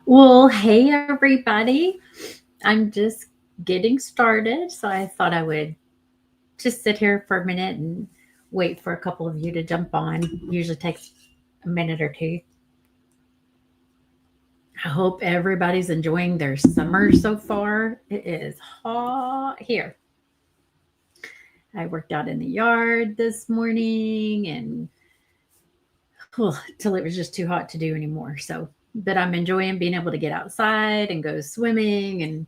Well, hey everybody. I'm just getting started, so I thought I would just sit here for a minute and wait for a couple of you to jump on. Usually takes a minute or two. I hope everybody's enjoying their summer so far. It is hot here. I worked out in the yard this morning and till it was just too hot to do anymore. But I'm enjoying being able to get outside and go swimming and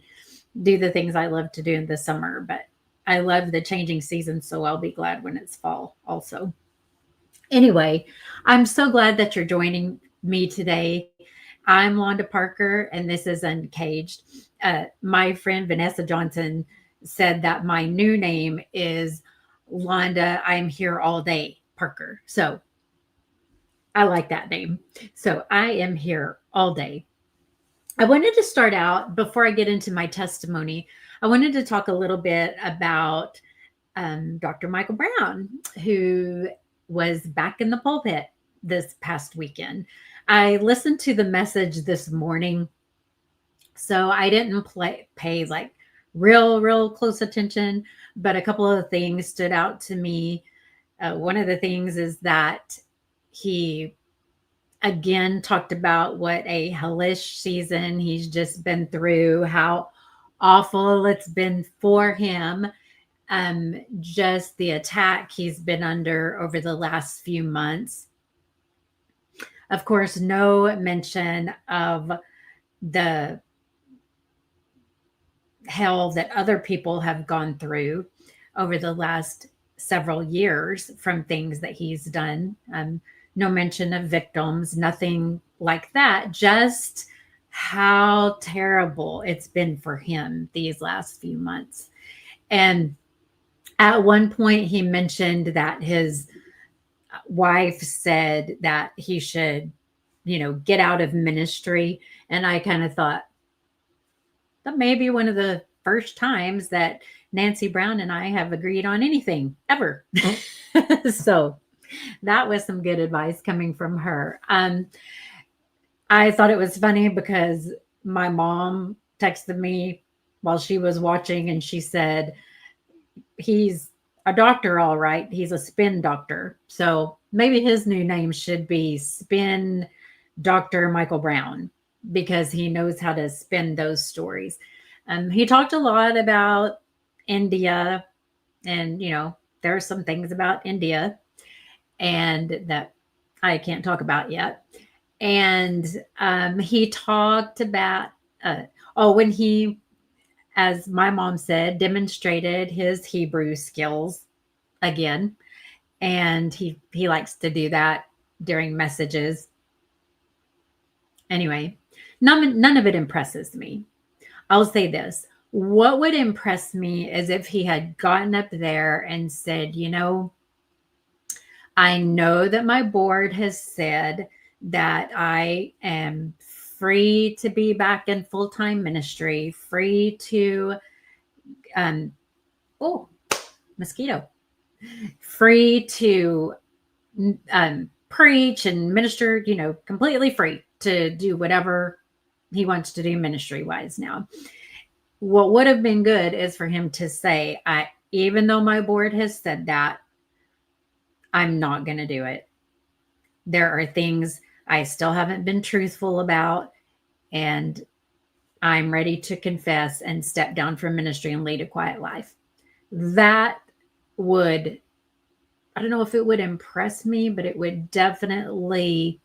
do the things I love to do in the summer. But I love the changing seasons, so I'll be glad when it's fall also. Anyway, I'm so glad that you're joining me today. I'm Londa Parker, and this is Uncaged. My friend Vanessa Johnson said that my new name is Londa, I'm here all day, Parker. So I like that name. So I am here all day. I wanted to start out before I get into my testimony. I wanted to talk a little bit about Dr. Michael Brown, who was back in the pulpit this past weekend. I listened to the message this morning, so I didn't pay like real close attention, but a couple of things stood out to me. One of the things is that he again talked about what a hellish season he's just been through, how awful it's been for him, just the attack he's been under over the last few months. Of course, no mention of the hell that other people have gone through over the last several years from things that he's done. No mention of victims, nothing like that, just how terrible it's been for him these last few months. And at one point, he mentioned that his wife said that he should, get out of ministry. And I kind of thought that may be one of the first times that Nancy Brown and I have agreed on anything ever. So that was some good advice coming from her. I thought it was funny because my mom texted me while she was watching and she said, he's a doctor, all right. He's a spin doctor. So maybe his new name should be Spin Dr. Michael Brown because he knows how to spin those stories. He talked a lot about India, and there are some things about India and that I can't talk about yet. And he talked about when he, as my mom said, demonstrated his Hebrew skills again, and he likes to do that during messages. Anyway, none of it impresses me. I'll say this. What would impress me is if he had gotten up there and said, I know that my board has said that I am free to be back in full time ministry, free to, um, oh, mosquito, free to preach and minister, completely free to do whatever he wants to do ministry wise now. What would have been good is for him to say, even though my board has said that, I'm not going to do it. There are things I still haven't been truthful about, and I'm ready to confess and step down from ministry and lead a quiet life. That would, I don't know if it would impress me, but it would definitely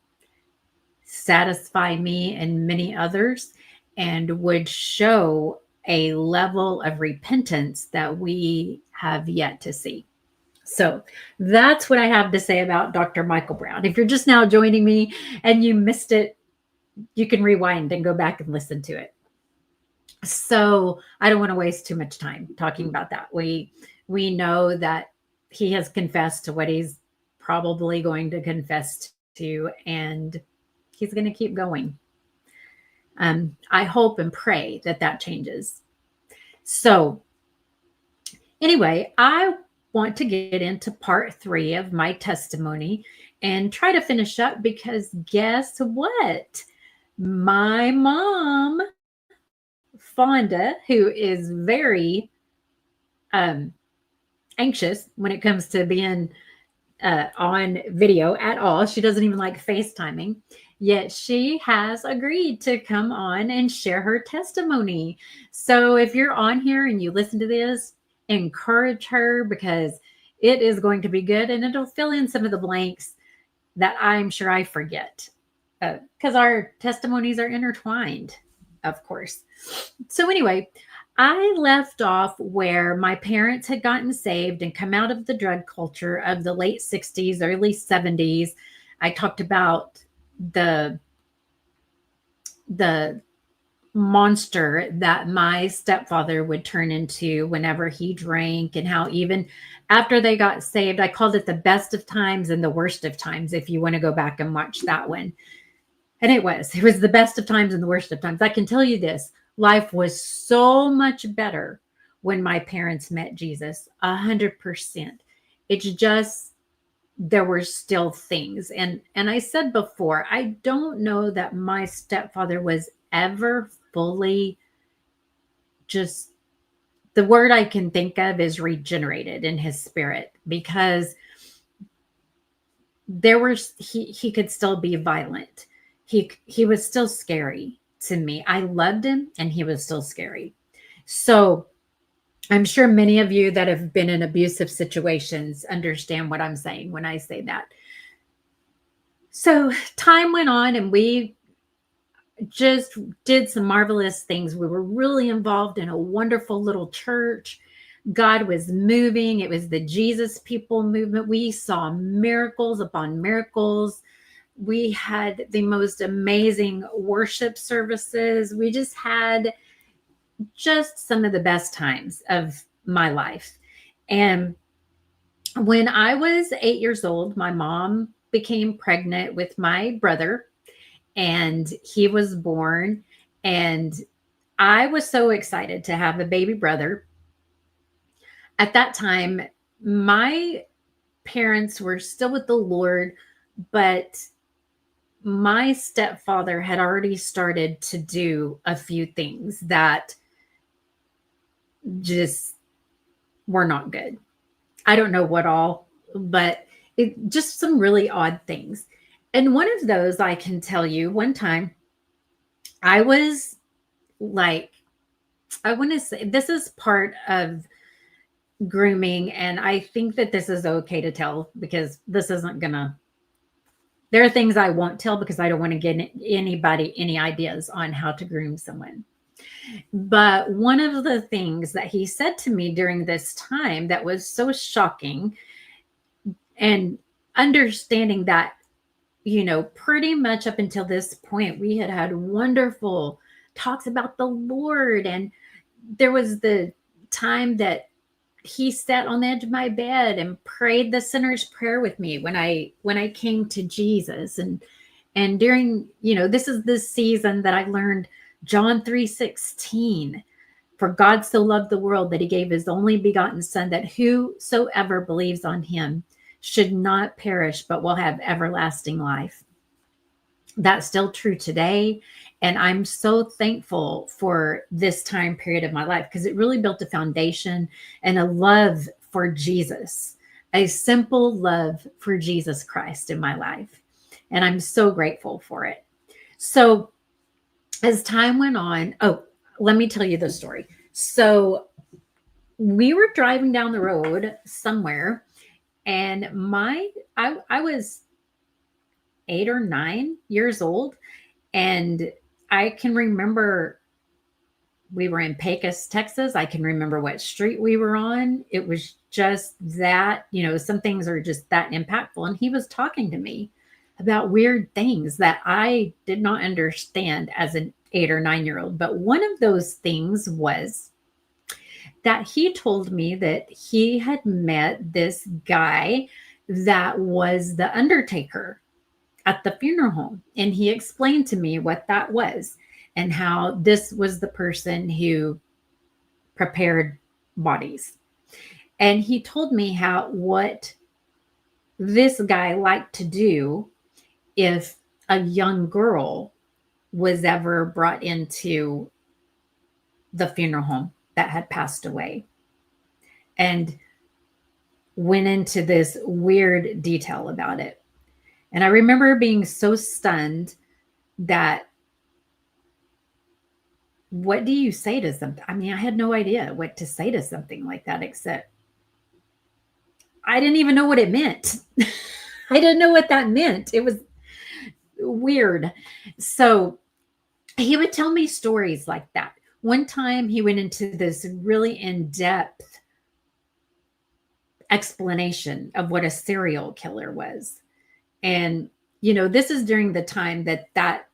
satisfy me and many others and would show a level of repentance that we have yet to see. So that's what I have to say about Dr. Michael Brown. If you're just now joining me and you missed it, you can rewind and go back and listen to it. So I don't want to waste too much time talking about that. We know that he has confessed to what he's probably going to confess to, and he's going to keep going. I hope and pray that that changes. So anyway, I want to get into part 3 of my testimony and try to finish up because guess what? My mom, Fonda, who is very um, anxious when it comes to being on video at all. She doesn't even like FaceTiming. Yet she has agreed to come on and share her testimony. So if you're on here and you listen to this, encourage her because it is going to be good and it'll fill in some of the blanks that I'm sure I forget because our testimonies are intertwined, of course. So, anyway, I left off where my parents had gotten saved and come out of the drug culture of the late 60s, early 70s. I talked about the the monster that my stepfather would turn into whenever he drank, and how even after they got saved, I called it the best of times and the worst of times, if you want to go back and watch that one. And it was the best of times and the worst of times. I can tell you this, life was so much better when my parents met Jesus, 100%. It's just there were still things. And I said before, I don't know that my stepfather was ever fully, just the word I can think of is regenerated in his spirit, because he could still be violent. He was still scary to me. I loved him and he was still scary. So I'm sure many of you that have been in abusive situations understand what I'm saying when I say that. So time went on and we just did some marvelous things. We were really involved in a wonderful little church. God was moving. It was the Jesus People movement. We saw miracles upon miracles. We had the most amazing worship services. We just had just some of the best times of my life. And when I was 8 years old, my mom became pregnant with my brother, and he was born. And I was so excited to have a baby brother. At that time, my parents were still with the Lord, but my stepfather had already started to do a few things that just were not good. I don't know what all, but it just some really odd things. And one of those, I can tell you, one time I was like, I want to say this is part of grooming, and I think that this is okay to tell because this isn't gonna, there are things I won't tell because I don't want to get anybody any ideas on how to groom someone. But one of the things that he said to me during this time that was so shocking, and understanding that, pretty much up until this point, we had had wonderful talks about the Lord. And there was the time that he sat on the edge of my bed and prayed the sinner's prayer with me when I came to Jesus. And during, this is this season that I learned John 3:16. For God so loved the world that he gave his only begotten son, that whosoever believes on him should not perish, but will have everlasting life. That's still true today. And I'm so thankful for this time period of my life because it really built a foundation and a love for Jesus, a simple love for Jesus Christ in my life. And I'm so grateful for it. So as time went on, let me tell you the story. So we were driving down the road somewhere, and I was 8 or 9 years old, and I can remember we were in Pecos, Texas. I can remember what street we were on. It was just that, some things are just that impactful. And he was talking to me about weird things that I did not understand as an 8 or 9 year old. But one of those things was that he told me that he had met this guy that was the undertaker at the funeral home. And he explained to me what that was and how this was the person who prepared bodies. And he told me what this guy liked to do if a young girl was ever brought into the funeral home that had passed away, and went into this weird detail about it. And I remember being so stunned that, what do you say to something? I mean, I had no idea what to say to something like that, except I didn't even know what it meant. I didn't know what that meant. It was weird. So he would tell me stories like that. One time he went into this really in-depth explanation of what a serial killer was. And, this is during the time that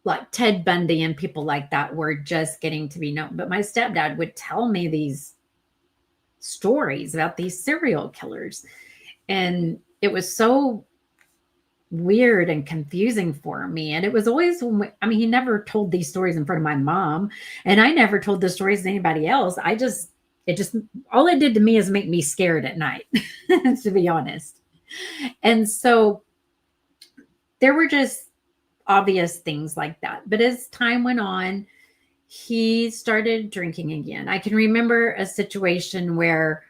like Ted Bundy and people like that were just getting to be known. But my stepdad would tell me these stories about these serial killers. And it was so weird and confusing for me. And it was always, he never told these stories in front of my mom, and I never told the stories to anybody else. All it did to me is make me scared at night, to be honest. And so there were just obvious things like that. But as time went on, he started drinking again. I can remember a situation where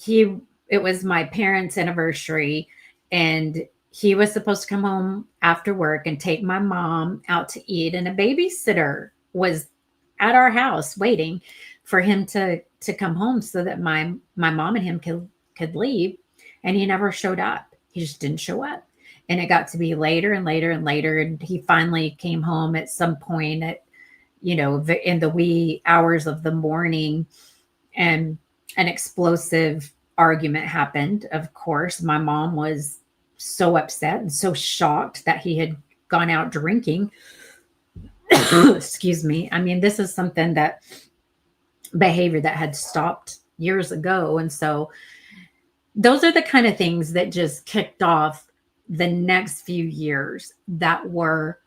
it was my parents' anniversary, and he was supposed to come home after work and take my mom out to eat, and a babysitter was at our house waiting for him to come home so that my mom and him could leave. And he never showed up. He just didn't show up. And it got to be later and later and later. And he finally came home at some point at, in the wee hours of the morning, and an explosive argument happened. Of course, my mom was so upset and so shocked that he had gone out drinking. Excuse me. I mean, this is something that behavior that had stopped years ago. And so those are the kind of things that just kicked off the next few years that were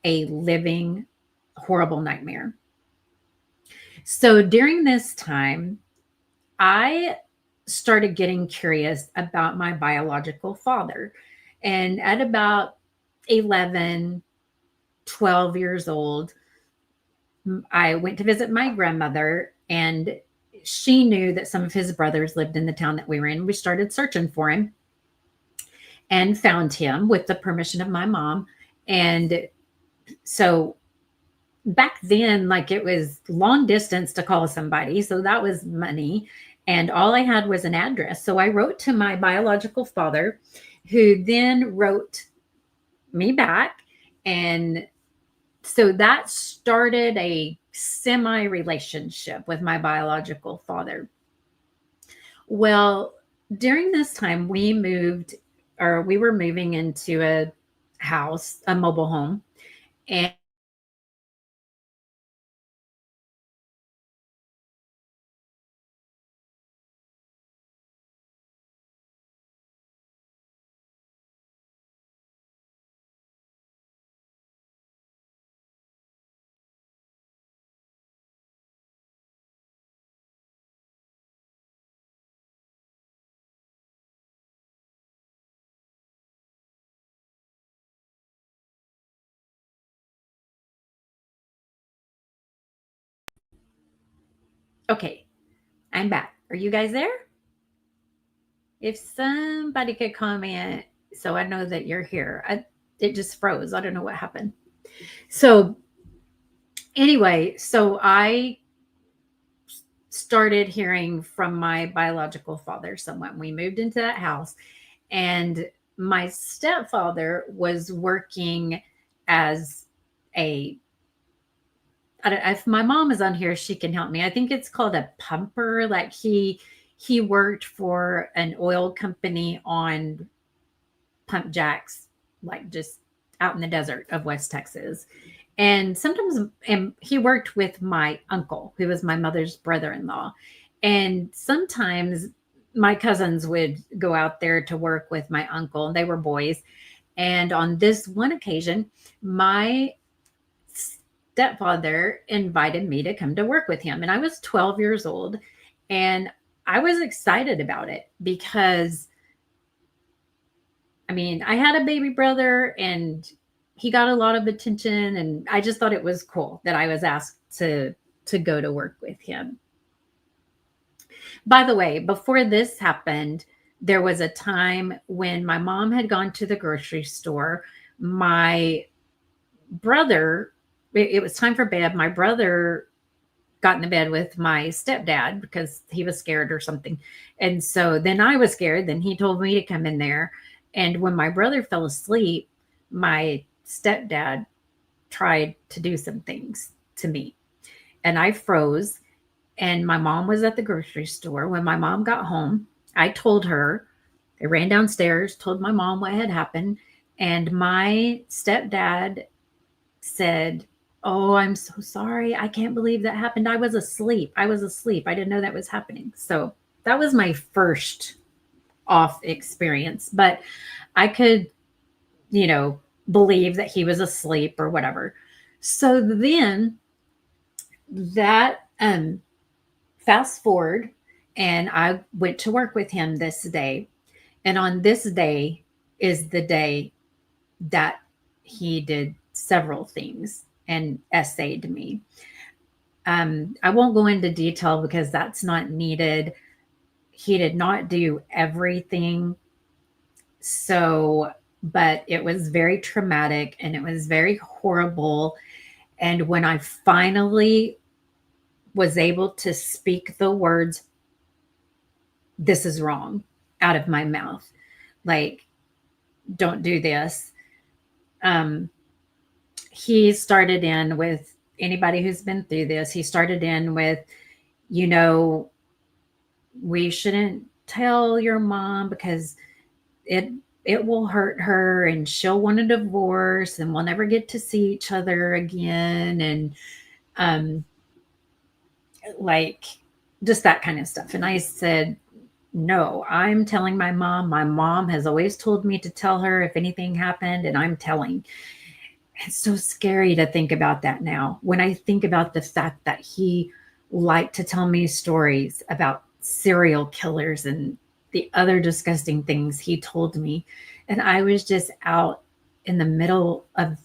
a living, horrible nightmare. So during this time, I started getting curious about my biological father. And at about 11, 12 years old, I went to visit my grandmother, and she knew that some of his brothers lived in the town that we were in. We started searching for him and found him with the permission of my mom. And so back then, like, it was long distance to call somebody. So that was money. And all I had was an address. So I wrote to my biological father, who then wrote me back. And so that started a semi-relationship with my biological father. Well, during this time, we were moving into a house, a mobile home. And okay, I'm back. Are you guys there? If somebody could comment so I know that you're here. It just froze. I don't know what happened. So anyway, so I started hearing from my biological father somewhat. We moved into that house, and my stepfather was working as I don't, if my mom is on here, she can help me. I think it's called a pumper. Like, he worked for an oil company on pump jacks, like just out in the desert of West Texas. And sometimes, and he worked with my uncle, who was my mother's brother-in-law. And sometimes my cousins would go out there to work with my uncle, and they were boys. And on this one occasion, my stepfather invited me to come to work with him. And I was 12 years old, and I was excited about it because, I mean, I had a baby brother, and he got a lot of attention, and I just thought it was cool that I was asked to go to work with him. By the way, before this happened, there was a time when my mom had gone to the grocery store. My brother, it was time for bed. My brother got in the bed with my stepdad because he was scared or something. And so then I was scared. Then he told me to come in there. And when my brother fell asleep, my stepdad tried to do some things to me. And I froze. And my mom was at the grocery store. When my mom got home, I told her, I ran downstairs, told my mom what had happened. And my stepdad said, "Oh, I'm so sorry. I can't believe that happened. I was asleep. I was asleep. I didn't know that was happening." So that was my first off experience. But I could, you know, believe that he was asleep or whatever. So then that fast forward, and I went to work with him this day. And on this day is the day that he did several things and essayed me. I won't go into detail because that's not needed. He did not do everything. So, but it was very traumatic and it was very horrible. And when I finally was able to speak the words, "This is wrong," out of my mouth, like, "Don't do this." Um, he started in with anybody who's been through this. He started in with, you know, "We shouldn't tell your mom because it it will hurt her and she'll want a divorce and we'll never get to see each other again." And um like just that kind of stuff. And I said, "No, I'm telling my mom. My mom has always told me to tell her if anything happened, and I'm telling." It's so scary to think about that now. When I think about the fact that he liked to tell me stories about serial killers and the other disgusting things he told me, and I was just out in the middle of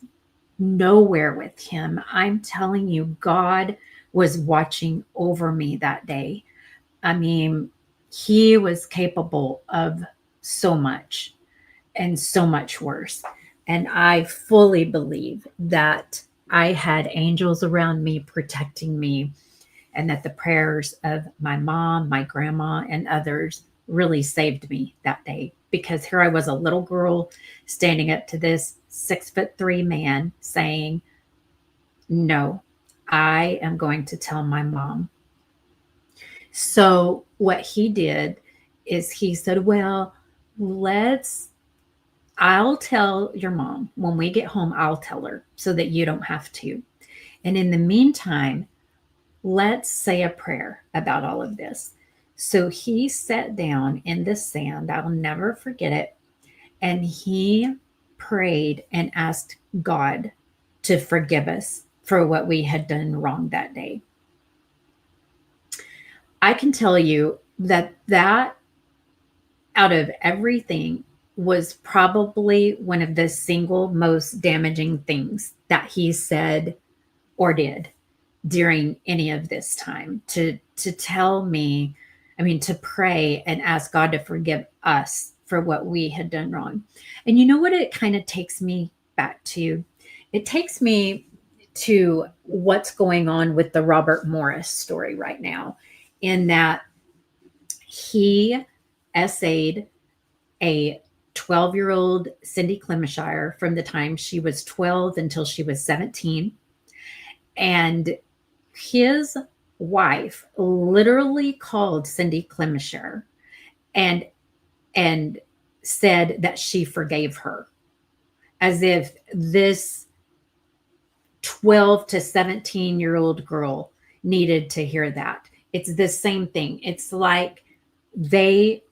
nowhere with him. I'm telling you, God was watching over me that day. I mean, he was capable of so much and so much worse. And I fully believe that I had angels around me protecting me, and that the prayers of my mom, my grandma, and others really saved me that day, because here I was, a little girl standing up to this 6'3" man saying, "No, I am going to tell my mom." So what he did is he said, "Well, let's I'll tell your mom when we get home. I'll tell her so that you don't have to. And in the meantime, let's say a prayer about all of this." So he sat down in the sand. I'll never forget it. And he prayed and asked God to forgive us for what we had done wrong that day. I can tell you that out of everything was probably one of the single most damaging things that he said or did during any of this time, to tell me, I mean, to pray and ask God to forgive us for what we had done wrong. And you know what it kind of takes me back to? It takes me to what's going on with the Robert Morris story right now, in that he essayed a 12-year-old Cindy Clemishire from the time she was 12 until she was 17. And his wife literally called Cindy Clemishire and and said that she forgave her, as if this 12 to 17-year-old girl needed to hear that. It's the same thing. It's like they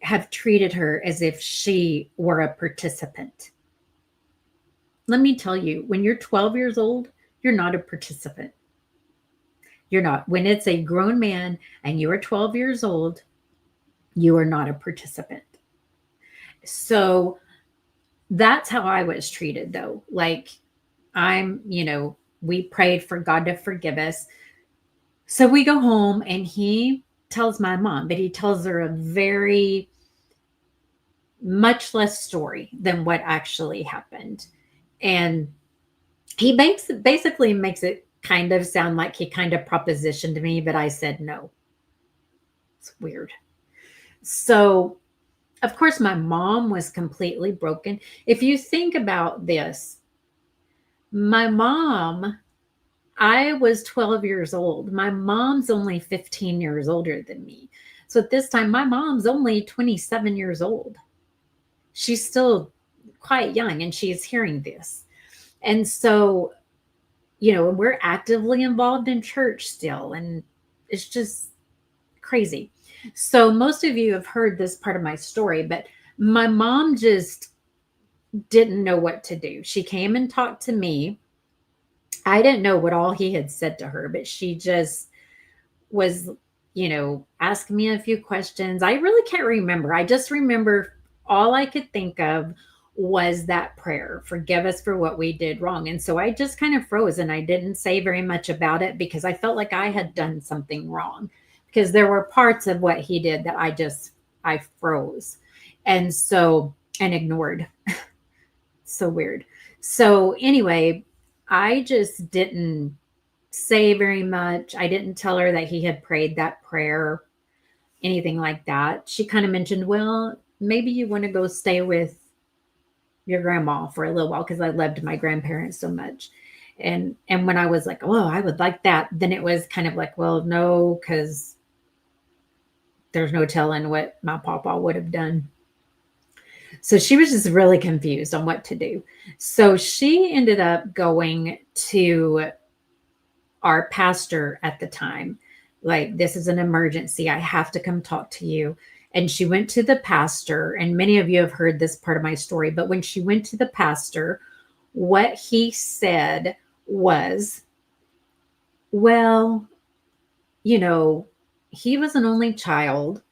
have treated her as if she were a participant. Let me tell you, when you're 12 years old, you're not a participant. You're not. When it's a grown man and you are 12 years old, you are not a participant. So That's how I was treated, though. Like, we prayed for God to forgive us. So we go home and he tells my mom, but he tells her a very much less story than what actually happened. And basically makes it kind of sound like he kind of propositioned me, but I said no. It's weird. So, of course, my mom was completely broken. If you think about this, my mom, I was 12 years old. My mom's only 15 years older than me. So at this time, my mom's only 27 years old. She's still quite young and she's hearing this. And so, we're actively involved in church still. And it's just crazy. So most of you have heard this part of my story, but my mom just didn't know what to do. She came and talked to me. I didn't know what all he had said to her, but she just was, asking me a few questions. I really can't remember. I just remember all I could think of was that prayer, forgive us for what we did wrong. And so I just kind of froze and I didn't say very much about it because I felt like I had done something wrong because there were parts of what he did that I froze. And so, and ignored. So weird. So anyway, I just didn't say very much. I didn't tell her that he had prayed that prayer, anything like that. She kind of mentioned, well, maybe you want to go stay with your grandma for a little while because I loved my grandparents so much. And when I was like, oh, I would like that, then it was kind of like, well, no, because there's no telling what my papa would have done. So she was just really confused on what to do. So she ended up going to our pastor at the time, like, this is an emergency. I have to come talk to you. And she went to the pastor, and many of you have heard this part of my story, but when she went to the pastor, what he said was, well, he was an only child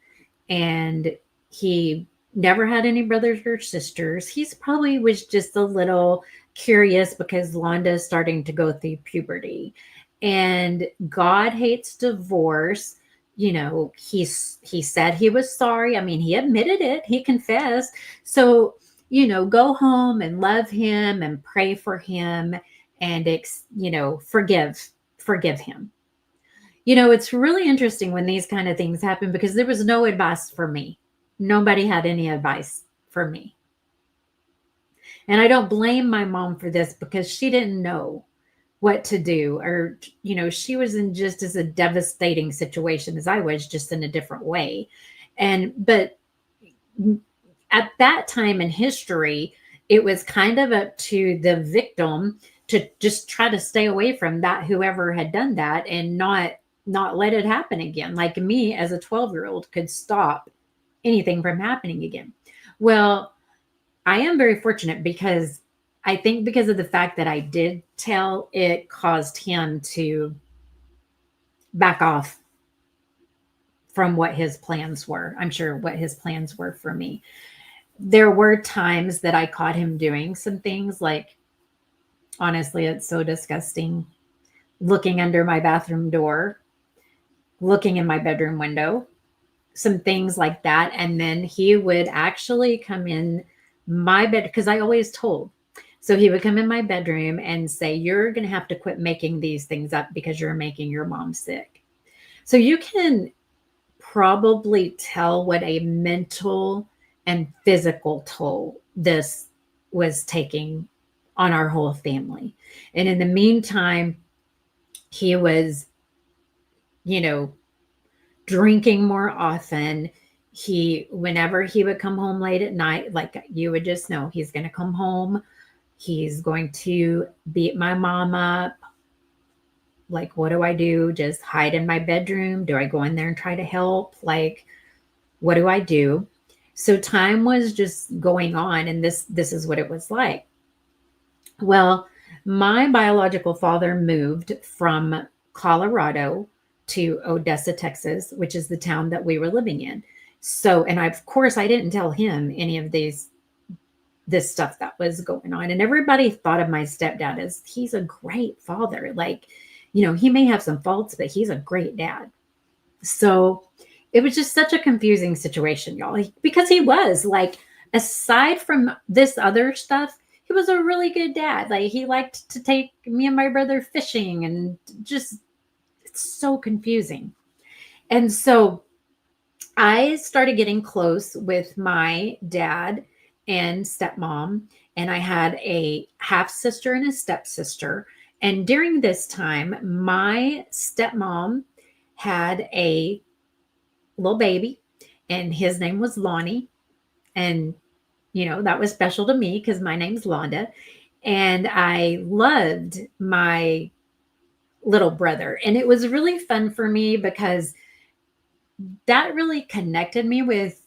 and he never had any brothers or sisters. He's probably was just a little curious because Londa's starting to go through puberty. And God hates divorce. He said he was sorry. I mean, he admitted it. He confessed. So, go home and love him and pray for him and forgive him. It's really interesting when these kind of things happen because there was no advice for me. Nobody had any advice for me. And I don't blame my mom for this because she didn't know what to do, or she was in just as a devastating situation as I was, just in a different way. But at that time in history, it was kind of up to the victim to just try to stay away from that, whoever had done that, and not let it happen again. Like me as a 12-year-old could stop anything from happening again. Well, I am very fortunate because I think because of the fact that I did tell, it caused him to back off from what his plans were. I'm sure what his plans were for me. There were times that I caught him doing some things, like, honestly, it's so disgusting. Looking under my bathroom door, looking in my bedroom window, some things like that. And then he would actually come in my bed because I always told. So he would come in my bedroom and say, you're going to have to quit making these things up because you're making your mom sick. So you can probably tell what a mental and physical toll this was taking on our whole family. And in the meantime, he was, drinking more often. Whenever he would come home late at night, like, you would just know he's going to come home. He's going to beat my mom up. Like, what do I do? Just hide in my bedroom? Do I go in there and try to help? Like, what do I do? So time was just going on, and this is what it was like. Well, my biological father moved from Colorado to Odessa, Texas, which is the town that we were living in. So, and of course, I didn't tell him any of these this stuff that was going on. And everybody thought of my stepdad as he's a great father. Like, he may have some faults, but he's a great dad. So it was just such a confusing situation, y'all, because he was like, aside from this other stuff, he was a really good dad. Like, he liked to take me and my brother fishing, and just, it's so confusing. And so I started getting close with my dad and stepmom, and I had a half sister and a stepsister. And during this time, my stepmom had a little baby, and his name was Lonnie. And, that was special to me because my name's Londa. And I loved my little brother. And it was really fun for me because that really connected me with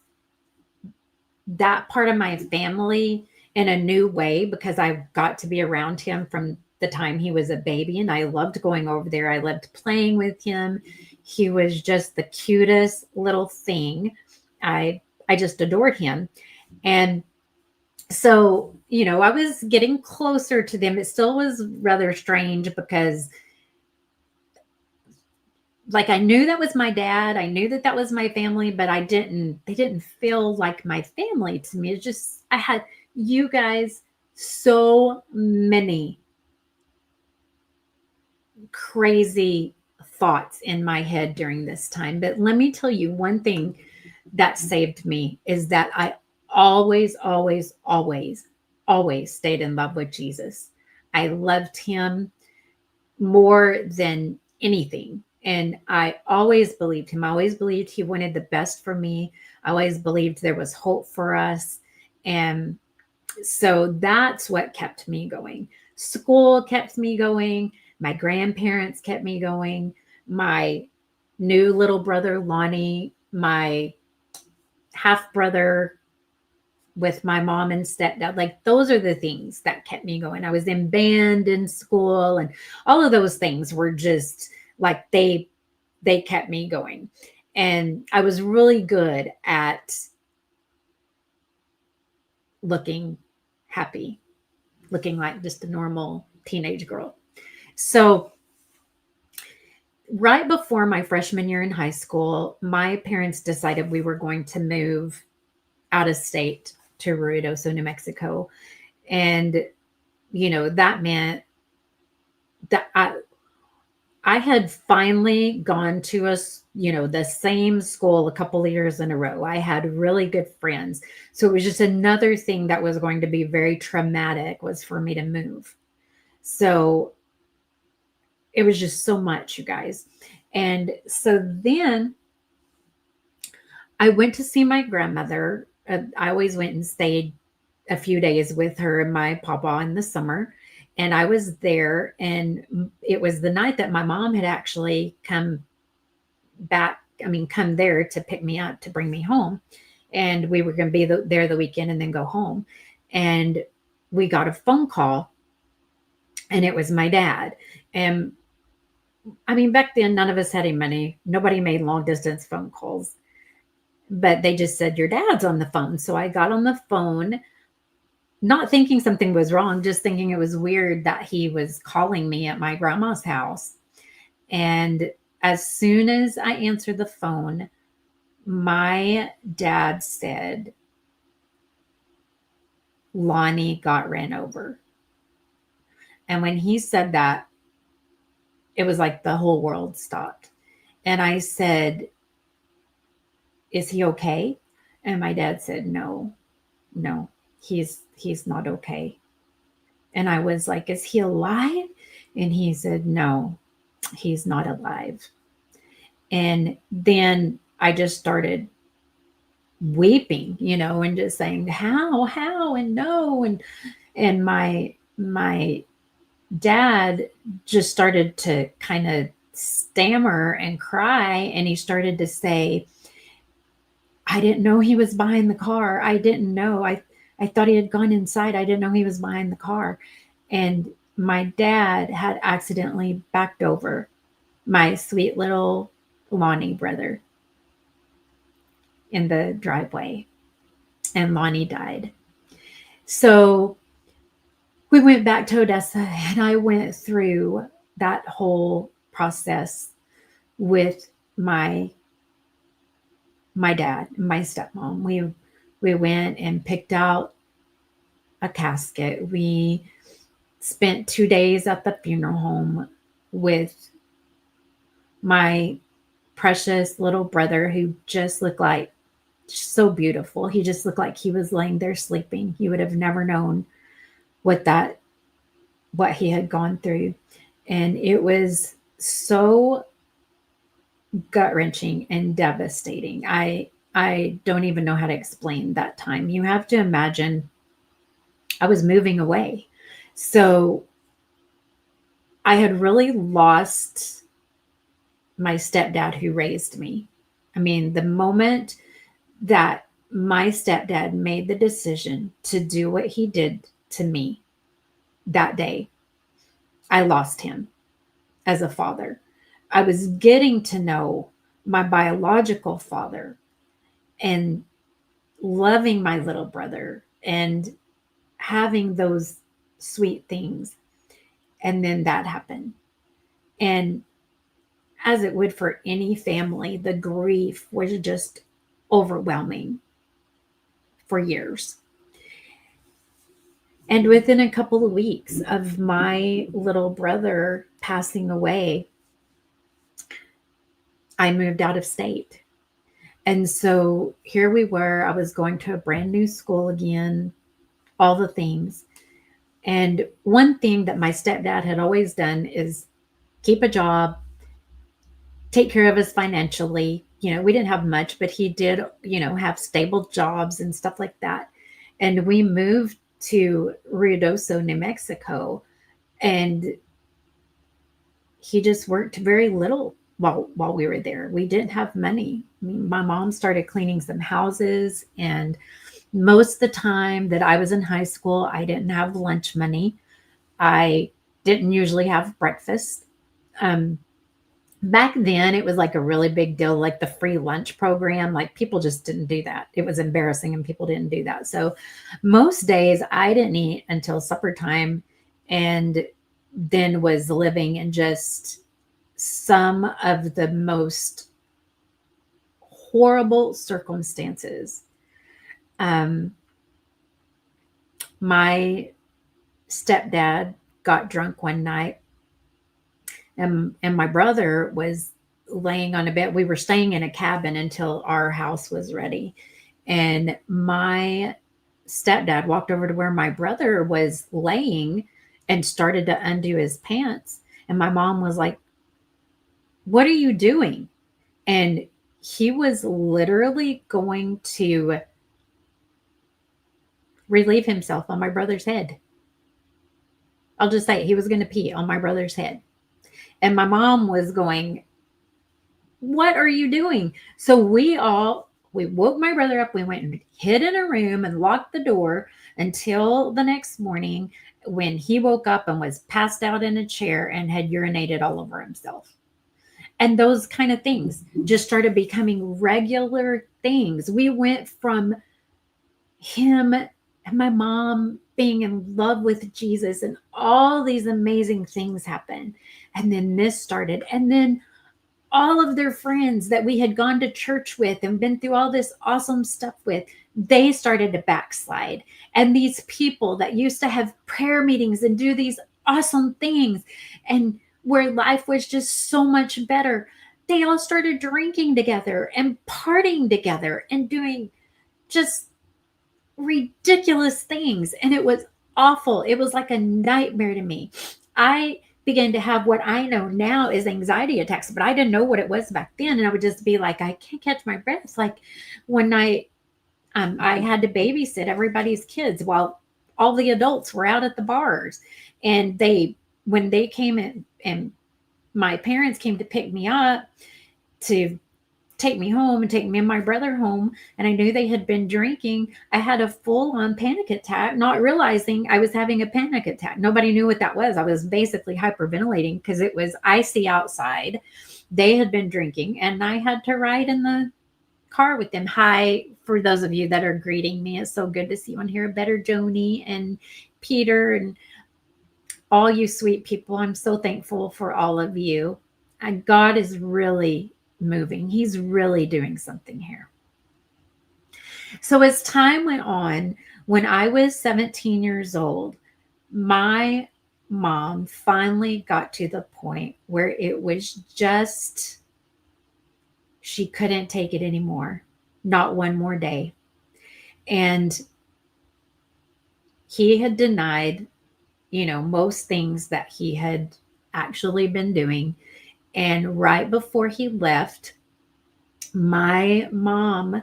that part of my family in a new way, because I got to be around him from the time he was a baby, and I loved going over there. I loved playing with him. He was just the cutest little thing. I just adored him. And so, I was getting closer to them. It still was rather strange because, like, I knew that was my dad. I knew that that was my family, but they didn't feel like my family to me. It's just, I had, you guys, so many crazy thoughts in my head during this time. But let me tell you one thing that saved me is that I always, always, always, always stayed in love with Jesus. I loved him more than anything. And I always believed him. I always believed he wanted the best for me. I always believed there was hope for us. And so that's what kept me going. School kept me going. My grandparents kept me going. My new little brother, Lonnie, my half brother with my mom and stepdad, like, those are the things that kept me going. I was in band in school, and all of those things were just like, they kept me going. And I was really good at looking happy, looking like just a normal teenage girl. So right before my freshman year in high school, my parents decided we were going to move out of state to Ruidoso, New Mexico. And, that meant that I had finally gone to the same school a couple of years in a row. I had really good friends. So it was just another thing that was going to be very traumatic, was for me to move. So it was just so much, you guys. And so then I went to see my grandmother. I always went and stayed a few days with her and my papa in the summer. And I was there, and it was the night that my mom had actually come there to pick me up, to bring me home. And we were going to be there the weekend and then go home. And we got a phone call, and it was my dad. And back then, none of us had any money. Nobody made long distance phone calls, but they just said, your dad's on the phone. So I got on the phone, not thinking something was wrong, just thinking it was weird that he was calling me at my grandma's house. And as soon as I answered the phone, my dad said, Lonnie got ran over. And when he said that, it was like the whole world stopped. And I said, is he okay? And my dad said, no, he's not okay. And I was like, is he alive? And he said, no, he's not alive. And then I just started weeping, and just saying, how, and no. And my dad just started to kind of stammer and cry. And he started to say, I didn't know he was behind the car. I didn't know. I thought he had gone inside. I didn't know he was behind the car. And my dad had accidentally backed over my sweet little Lonnie brother in the driveway, and Lonnie died. So we went back to Odessa, and I went through that whole process with my my dad, my stepmom. We went and picked out a casket. We spent 2 days at the funeral home with my precious little brother, who just looked like so beautiful. He just looked like he was laying there sleeping. You would have never known what that what he had gone through. And it was so gut wrenching and devastating. I don't even know how to explain that time. You have to imagine I was moving away. So I had really lost my stepdad who raised me. I mean, the moment that my stepdad made the decision to do what he did to me that day, I lost him as a father. I was getting to know my biological father and loving my little brother and having those sweet things. And then that happened. And as it would for any family, the grief was just overwhelming for years. And within a couple of weeks of my little brother passing away, I moved out of state. And so here we were. I was going to a brand new school again, all the things. And one thing that my stepdad had always done is keep a job, take care of us financially. You know, we didn't have much, but he did, have stable jobs and stuff like that. And we moved to Ruidoso, New Mexico, and he just worked very little while we were there. We didn't have money. I mean, my mom started cleaning some houses, and most of the time that I was in high school, I didn't have lunch money. I didn't usually have breakfast. Um, Back then, it was like a really big deal, like the free lunch program. Like people just didn't do that. It was embarrassing, and people didn't do that. So most days I didn't eat until supper time, and then was living in just some of the most horrible circumstances. Um, my stepdad got drunk one night, and my brother was laying on a bed. We were staying in a cabin until our house was ready. And my stepdad walked over to where my brother was laying and started to undo his pants. And my mom was like, "What are you doing?" And he was literally going to relieve himself on my brother's head. I'll just say it, he was going to pee on my brother's head. And my mom was going, "What are you doing?" So we woke my brother up. We went and hid in a room and locked the door until the next morning, when he woke up and was passed out in a chair and had urinated all over himself. And those kind of things just started becoming regular things. We went from him and my mom being in love with Jesus, and all these amazing things happened. And then this started. And then all of their friends that we had gone to church with and been through all this awesome stuff with, they started to backslide. And these people that used to have prayer meetings and do these awesome things, and where life was just so much better, they all started drinking together and partying together and doing just ridiculous things. And it was awful. It was like a nightmare to me. I began to have what I know now is anxiety attacks, but I didn't know what it was back then. And I would just be like, I can't catch my breath. Like when I had to babysit everybody's kids while all the adults were out at the bars. And when they came in, and my parents came to pick me up to take me home and take me and my brother home, and I knew they had been drinking, I had a full-on panic attack, not realizing I was having a panic attack. Nobody knew what that was. I was basically hyperventilating because it was icy outside. They had been drinking, and I had to ride in the car with them. Hi, for those of you that are greeting me. It's so good to see you on here. Better Joni and Peter and all you sweet people. I'm so thankful for all of you. And God is really moving. He's really doing something here. So as time went on, when I was 17 years old, my mom finally got to the point where it was just, she couldn't take it anymore. Not one more day. And he had denied, most things that he had actually been doing. And right before he left, my mom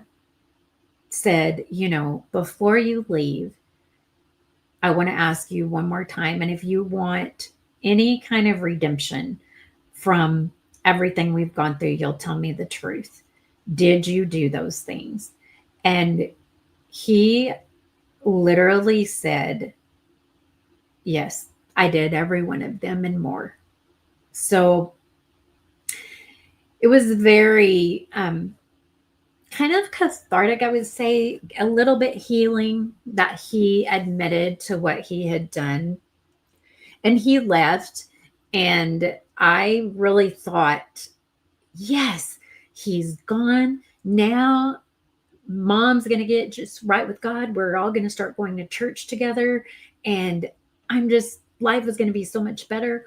said, before you leave, I want to ask you one more time. And if you want any kind of redemption from everything we've gone through, you'll tell me the truth. Did you do those things? And he literally said, yes, I did every one of them and more. So it was very kind of cathartic, I would say, a little bit healing that he admitted to what he had done. And he left, and I really thought, yes, he's gone. Now mom's going to get just right with God. We're all going to start going to church together. And life is going to be so much better.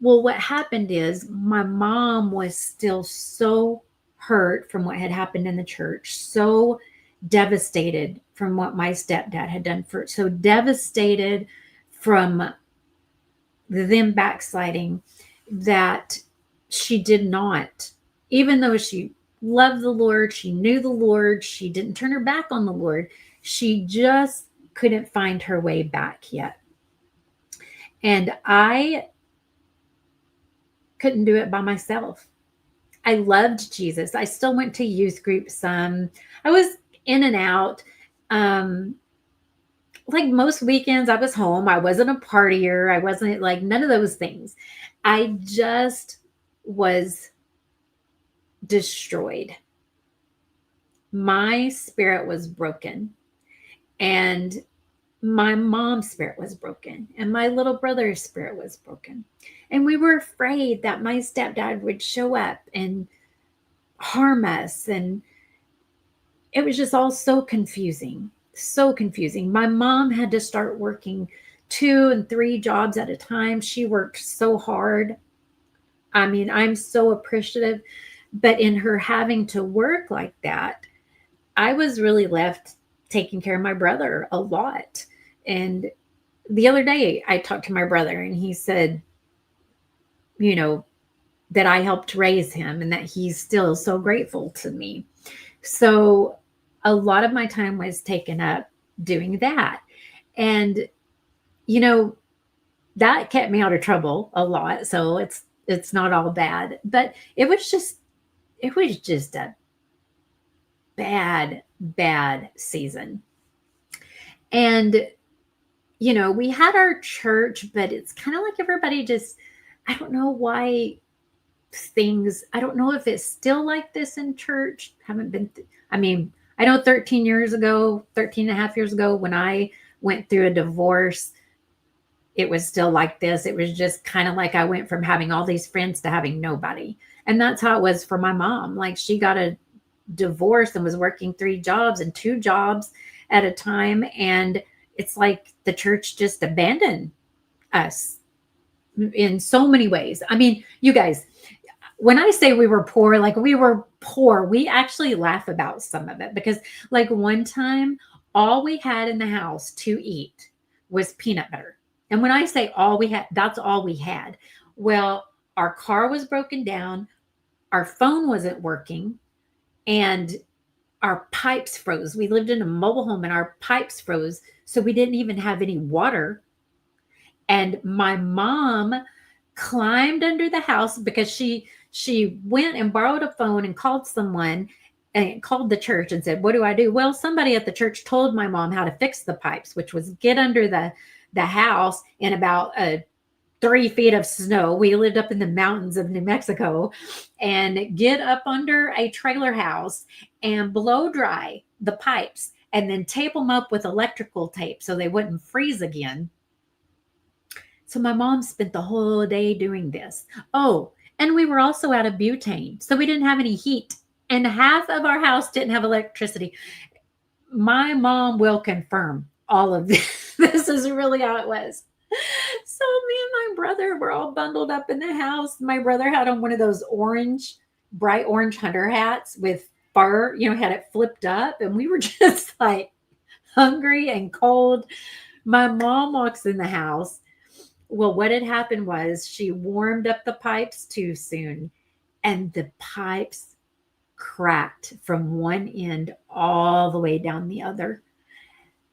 Well, what happened is my mom was still so hurt from what had happened in the church, so devastated from what my stepdad had done, so devastated from them backsliding, that she did not, even though she loved the Lord, she knew the Lord, she didn't turn her back on the Lord, she just couldn't find her way back yet. And I couldn't do it by myself. I loved Jesus. I still went to youth group some. I was in and out. Like most weekends, I was home. I wasn't a partier. I wasn't like none of those things. I just was destroyed. My spirit was broken. And my mom's spirit was broken. And my little brother's spirit was broken. And we were afraid that my stepdad would show up and harm us. And it was just all so confusing. So confusing. My mom had to start working 2 and 3 jobs at a time. She worked so hard. I mean, I'm so appreciative. But in her having to work like that, I was really left taking care of my brother a lot. And the other day I talked to my brother, and he said, that I helped raise him and that he's still so grateful to me. So a lot of my time was taken up doing that. And, that kept me out of trouble a lot. So it's not all bad, but it was just a bad season. And, we had our church, but it's kind of like everybody just, I don't know why I don't know if it's still like this in church. Haven't been, I know 13 and a half years ago, when I went through a divorce, it was still like this. It was just kind of like I went from having all these friends to having nobody. And that's how it was for my mom. Like, she got a divorce and was working 3 jobs and 2 jobs at a time. And it's like the church just abandoned us in so many ways. I mean, you guys, when I say we were poor, like we were poor, we actually laugh about some of it, because like one time, all we had in the house to eat was peanut butter. And when I say all we had, that's all we had. Well, our car was broken down, our phone wasn't working, and our pipes froze. We lived in a mobile home and our pipes froze. So we didn't even have any water. And my mom climbed under the house, because she went and borrowed a phone and called someone and called the church and said, what do I do? Well, somebody at the church told my mom how to fix the pipes, which was get under the house in about a 3 feet of snow. We lived up in the mountains of New Mexico, and get up under a trailer house and blow dry the pipes and then tape them up with electrical tape so they wouldn't freeze again. So my mom spent the whole day doing this. Oh, and we were also out of butane. So we didn't have any heat. And half of our house didn't have electricity. My mom will confirm all of this. This is really how it was. So me and my brother were all bundled up in the house. My brother had on one of those bright orange hunter hats with fur, had it flipped up. And we were just like hungry and cold. My mom walks in the house. Well, what had happened was she warmed up the pipes too soon, and the pipes cracked from one end all the way down the other.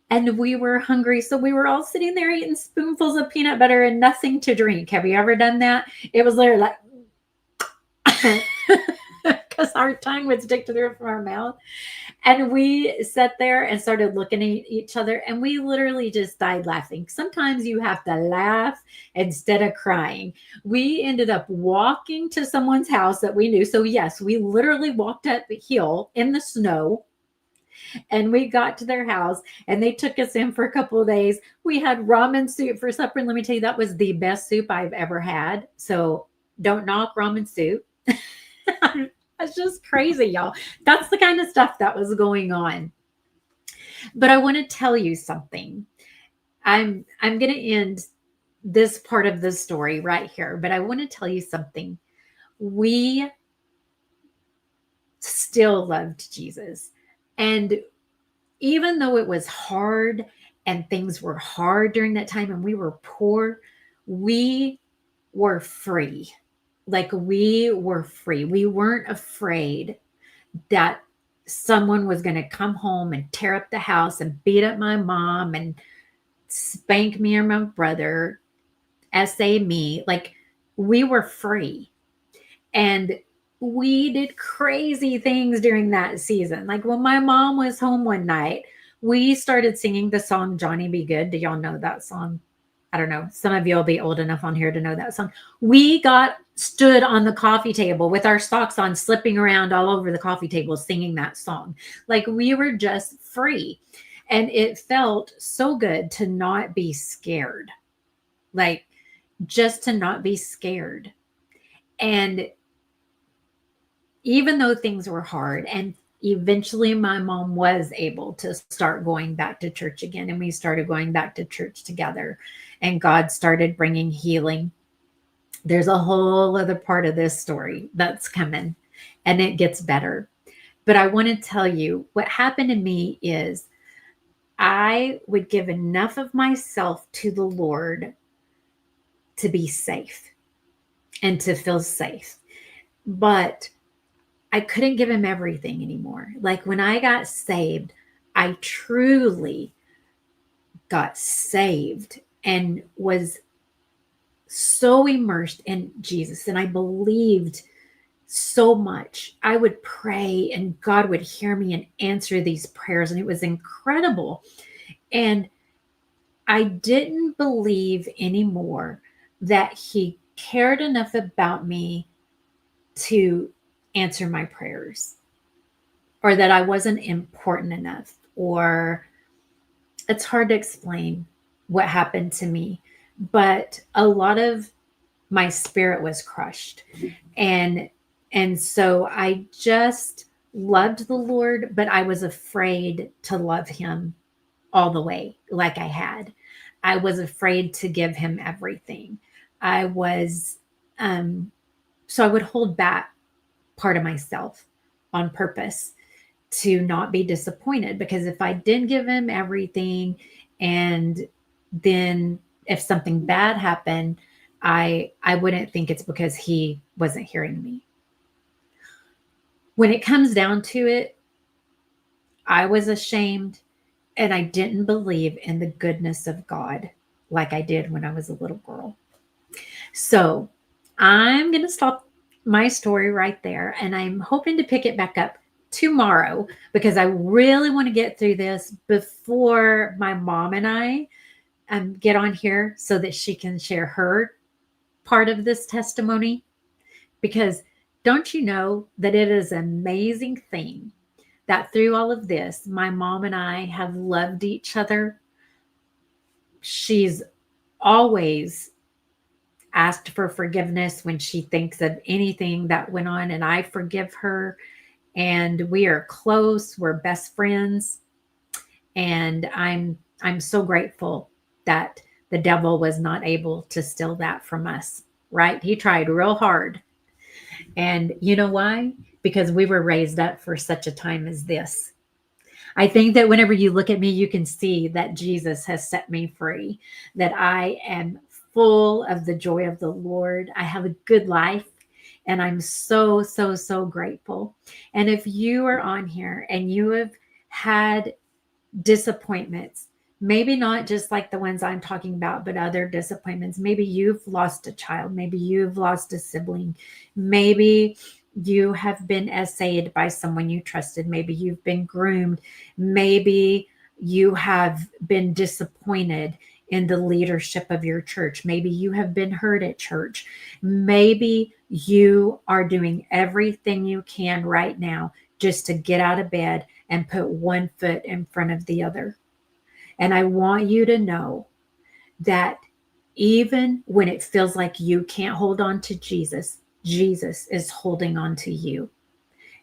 And we were hungry, so we were all sitting there eating spoonfuls of peanut butter and nothing to drink. Have you ever done that? It was literally like, because our tongue would stick to the roof of our mouth. And we sat there and started looking at each other, and we literally just died laughing. Sometimes you have to laugh instead of crying. We ended up walking to someone's house that we knew. So yes, we literally walked up the hill in the snow, and we got to their house, and they took us in for a couple of days. We had ramen soup for supper. And let me tell you, that was the best soup I've ever had. So don't knock ramen soup. That's just crazy, y'all. That's the kind of stuff that was going on. But I want to tell you something. I'm going to end this part of the story right here, but I want to tell you something. We still loved Jesus. And even though it was hard and things were hard during that time and we were poor, we were free. Like we were free. We weren't afraid that someone was going to come home and tear up the house and beat up my mom and spank me or my brother, essay me. Like we were free. And we did crazy things during that season. Like when my mom was home one night, we started singing the song Johnny Be Good. Do y'all know that song? I don't know. Some of you will be old enough on here to know that song. We stood on the coffee table with our socks on, slipping around all over the coffee table, singing that song. Like we were just free. And it felt so good to not be scared. Like just to not be scared. And even though things were hard, and eventually my mom was able to start going back to church again, and we started going back to church together, and God started bringing healing. There's a whole other part of this story that's coming, and it gets better. But I want to tell you what happened to me is I would give enough of myself to the Lord to be safe and to feel safe. But I couldn't give him everything anymore. Like when I got saved, I truly got saved and was so immersed in Jesus. And I believed so much. I would pray and God would hear me and answer these prayers. And it was incredible. And I didn't believe anymore that he cared enough about me to answer my prayers, or that I wasn't important enough, or it's hard to explain what happened to me, but a lot of my spirit was crushed. And so I just loved the Lord, but I was afraid to love him all the way like I had. I was afraid to give him everything. I was, so I would hold back part of myself on purpose to not be disappointed, because if I didn't give him everything, and then if something bad happened, I wouldn't think it's because he wasn't hearing me. When it comes down to it, I was ashamed, and I didn't believe in the goodness of God like I did when I was a little girl. So I'm going to stop my story right there, and I'm hoping to pick it back up tomorrow, because I really want to get through this before my mom and I get on here so that she can share her part of this testimony, because don't you know that it is an amazing thing that through all of this, my mom and I have loved each other. She's always asked for forgiveness when she thinks of anything that went on, and I forgive her. And we are close. We're best friends. And I'm so grateful that the devil was not able to steal that from us, right? He tried real hard. And you know why? Because we were raised up for such a time as this. I think that whenever you look at me, you can see that Jesus has set me free, that I am full of the joy of the Lord. I have a good life, and I'm so, so, so grateful. And if you are on here and you have had disappointments, maybe not just like the ones I'm talking about, but other disappointments. Maybe you've lost a child. Maybe you've lost a sibling. Maybe you have been essayed by someone you trusted. Maybe you've been groomed. Maybe you have been disappointed in the leadership of your church. Maybe you have been hurt at church. Maybe you are doing everything you can right now just to get out of bed and put one foot in front of the other. And I want you to know that even when it feels like you can't hold on to Jesus, Jesus is holding on to you.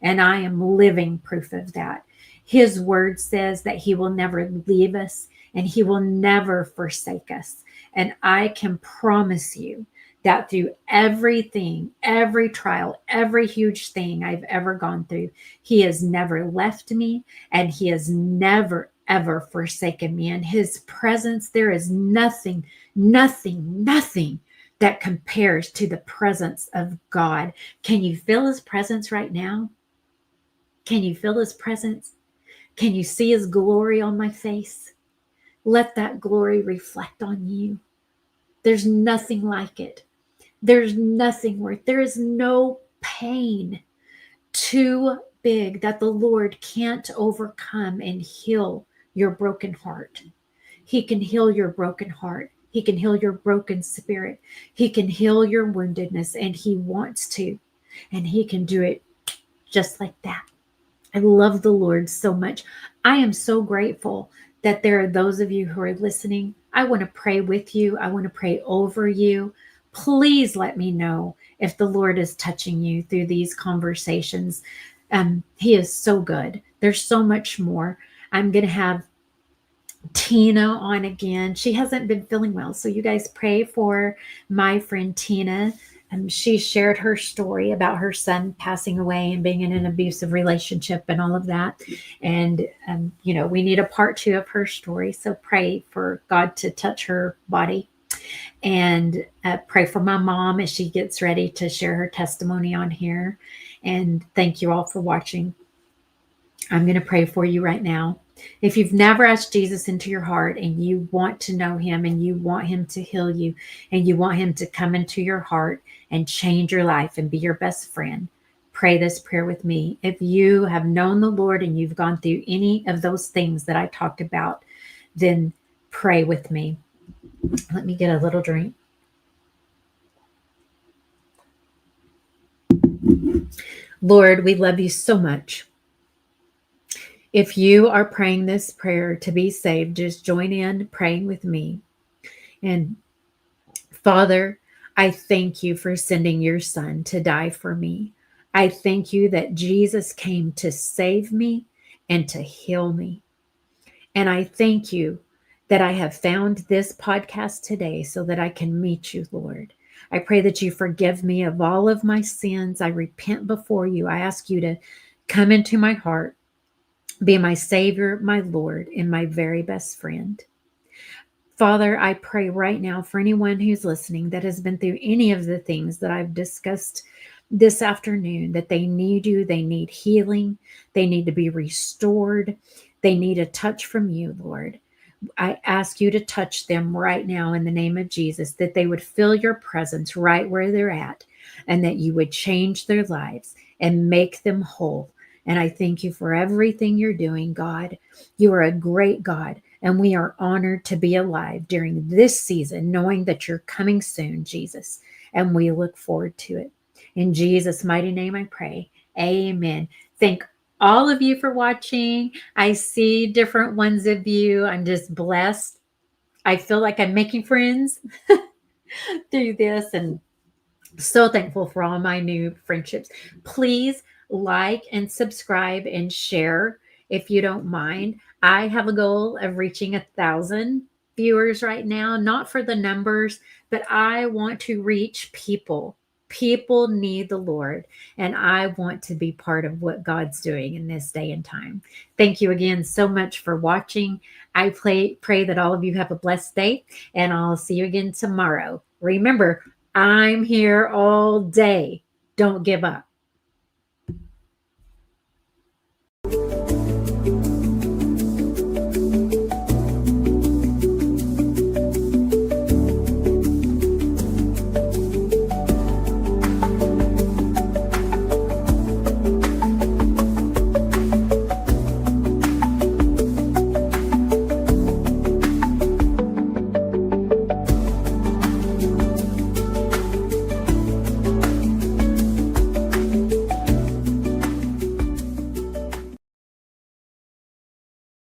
And I am living proof of that. His word says that he will never leave us and he will never forsake us. And I can promise you that through everything, every trial, every huge thing I've ever gone through, he has never left me and he has never, ever forsaken me. In his presence, there is nothing, nothing, nothing that compares to the presence of God. Can you feel his presence right now? Can you feel his presence? Can you see his glory on my face? Let that glory reflect on you. There's nothing like it. There's nothing worth. There is no pain too big that the Lord can't overcome and heal your broken heart. He can heal your broken heart. He can heal your broken spirit. He can heal your woundedness, and he wants to. And he can do it just like that. I love the Lord so much. I am so grateful that there are those of you who are listening. I want to pray with you. I want to pray over you. Please let me know if the Lord is touching you through these conversations. He is so good. There's so much more. I'm going to have Tina on again. She hasn't been feeling well. So you guys pray for my friend Tina. She shared her story about her son passing away and being in an abusive relationship and all of that. And, we need a part 2 of her story. So pray for God to touch her body. And pray for my mom as she gets ready to share her testimony on here. And thank you all for watching. I'm going to pray for you right now. If you've never asked Jesus into your heart and you want to know him and you want him to heal you and you want him to come into your heart and change your life and be your best friend, pray this prayer with me. If you have known the Lord and you've gone through any of those things that I talked about, then pray with me. Let me get a little drink. Lord, we love you so much. If you are praying this prayer to be saved, just join in praying with me. And Father, I thank you for sending your son to die for me. I thank you that Jesus came to save me and to heal me. And I thank you that I have found this podcast today so that I can meet you, Lord. I pray that you forgive me of all of my sins. I repent before you. I ask you to come into my heart, be my Savior, my Lord, and my very best friend. Father, I pray right now for anyone who's listening that has been through any of the things that I've discussed this afternoon, that they need you, they need healing, they need to be restored, they need a touch from you, Lord. I ask you to touch them right now in the name of Jesus, that they would feel your presence right where they're at, and that you would change their lives and make them whole. And I thank you for everything you're doing, God. You are a great God, and we are honored to be alive during this season, knowing that you're coming soon, Jesus. and we look forward to it. In Jesus' mighty name I pray. Amen. Thank all of you for watching. I see different ones of you. I'm just blessed. I feel like I'm making friends through this, and so thankful for all my new friendships. Please like and subscribe and share if you don't mind. I have a goal of reaching 1,000 viewers right now, not for the numbers, but I want to reach people. People need the Lord, and I want to be part of what God's doing in this day and time. Thank you again so much for watching. I pray that all of you have a blessed day, and I'll see you again tomorrow. Remember, I'm here all day. Don't give up.